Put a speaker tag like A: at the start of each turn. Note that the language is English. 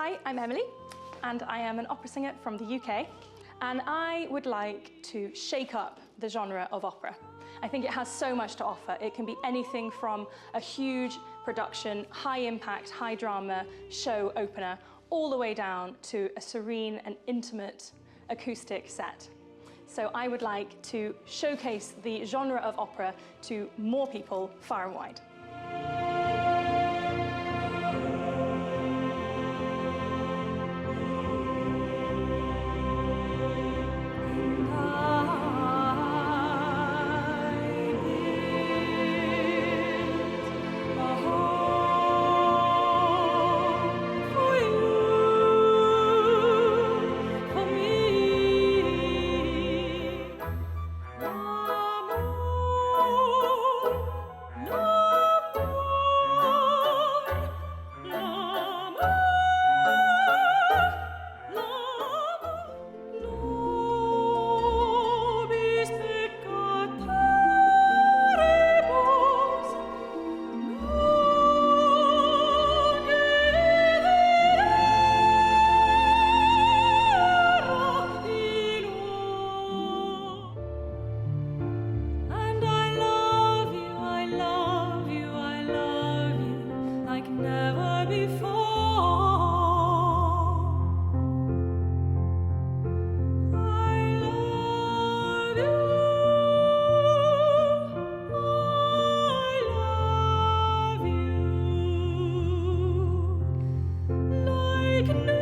A: Hi, I'm Emily, and I am an opera singer from the UK, and I would like to shake up the genre of opera. I think it has so much to offer. It can be anything from a huge production, high impact, high drama show opener, all the way down to a serene and intimate acoustic set. So I would like to showcase the genre of opera to more people far and wide.
B: Never before. I love you. I love you like